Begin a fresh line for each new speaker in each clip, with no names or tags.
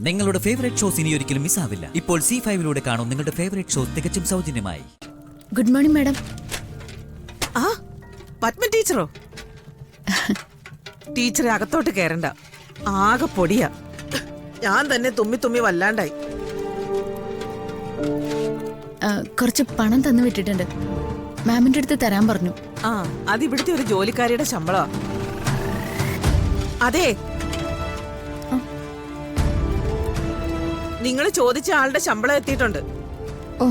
നിങ്ങളുടെ favourite shows ഇനി ഒരിക്കലും മിസ്സാവില്ല. ഇപ്പോൾ C5-ലൂടെ കാണും നിങ്ങളുടെ ഫേവറേറ്റ് ഷോസ് തികച്ചും സൗജന്യമായി.
Good morning madam.
ആ പത്മ ടീച്ചറോ? ടീച്ചറെ അകത്തോട്ട് കയറണ്ട, ആകെ പൊടിയാ. ഞാൻ തന്നെ തുമ്മി തുമ്മി വല്ലാണ്ടായി.
കുറച്ച് പണം തന്നു വിട്ടിട്ടുണ്ട്, മാമിന്റെ അടുത്ത് തരാൻ പറഞ്ഞു.
ആ അത് ഇവിടുത്തെ ഒരു ജോലിക്കാരിയുടെ ശമ്പളമാ. അതെ, നിങ്ങൾ ചോദിച്ച ആളുടെ ശമ്പളം എത്തിയിട്ടുണ്ട്.
ഓ,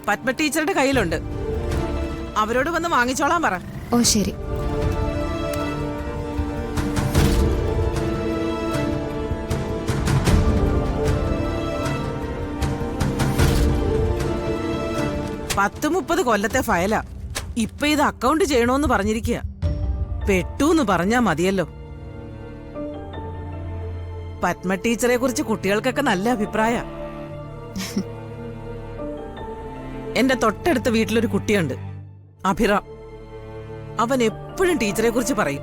പത്മ ടീച്ചറുടെ കയ്യിലുണ്ട്. അവരോട് വന്ന് വാങ്ങിച്ചോളാൻ പറ.
ഓ ശരി.
പത്ത് 30 കൊല്ലത്തെ ഫയലാ. ഇപ്പൊ ഇത് അക്കൗണ്ട് ചെയ്യണോന്ന് പറഞ്ഞിരിക്കുക. പെട്ടൂന്ന് പറഞ്ഞാ മതിയല്ലോ. പത്മ ടീച്ചറെ കുറിച്ച് കുട്ടികൾക്കൊക്കെ നല്ല അഭിപ്രായ. എന്റെ തൊട്ടടുത്ത വീട്ടിലൊരു കുട്ടിയുണ്ട്, അഭിറാം. അവൻ എപ്പോഴും ടീച്ചറെ കുറിച്ച് പറയും.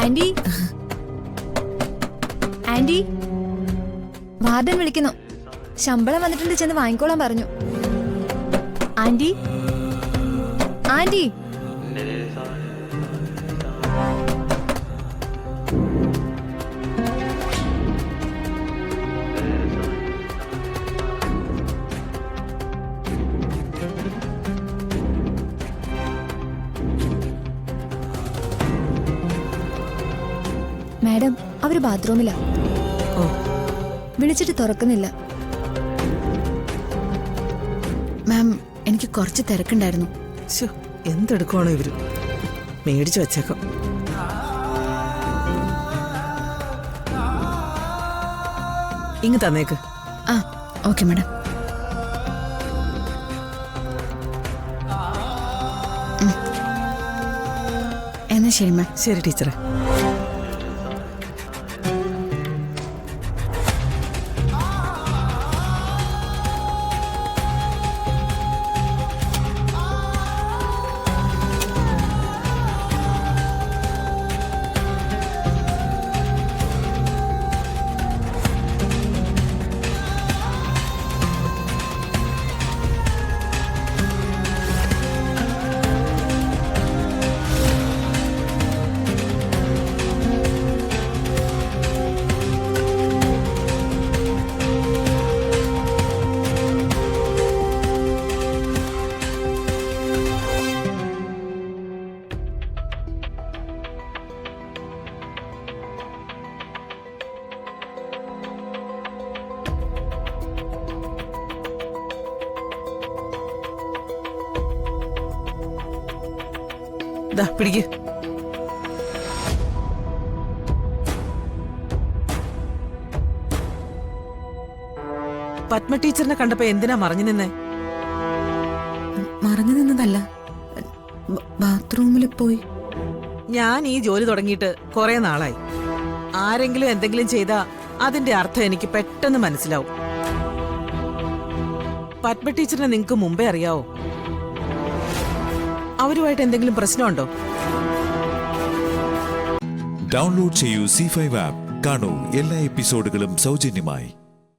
ആന്റി, ആന്റി, വാർഡൻ വിളിക്കുന്നു. ശമ്പളം വന്നിട്ടുണ്ട്, ചെന്ന് വാങ്ങിക്കോളാൻ പറഞ്ഞു. Anti, anti. മാഡം, അവര് ബാത്റൂമിലാ. വിളിച്ചിട്ട് തുറക്കുന്നില്ല. മാം, എനിക്ക് കുറച്ച് തിരക്കുണ്ടായിരുന്നു.
എന്തെടുക്കുവാണോ ഇവര്? മേടിച്ചു വച്ചേക്കാം. ഇങ്ങ് തന്നേക്ക്.
ആ ഓക്കെ മാഡം. എന്നാ ശരി മാം.
ശരി ടീച്ചറെ. ദാ പിടിക്ക്. പത്മ ടീച്ചറിനെ കണ്ടപ്പോ എന്തിനാ മറഞ്ഞു നിന്നേ?
മറഞ്ഞു നിന്നതല്ല, ബാത്റൂമിൽ പോയി.
ഞാൻ ഈ ജോലി തുടങ്ങിയിട്ട് കുറെ നാളായി. ആരെങ്കിലും എന്തെങ്കിലും ചെയ്താ അതിന്റെ അർത്ഥം എനിക്ക് പെട്ടെന്ന് മനസ്സിലാവും. പത്മ ടീച്ചറിനെ നിങ്ങക്ക് മുമ്പേ അറിയാവോ? അവരുമായിട്ട് എന്തെങ്കിലും പ്രശ്നമുണ്ടോ?
ഡൗൺലോഡ് ചെയ്യൂ C5 ആപ്പ്. കാണൂ എല്ലാ എപ്പിസോഡുകളും സൗജന്യമായി.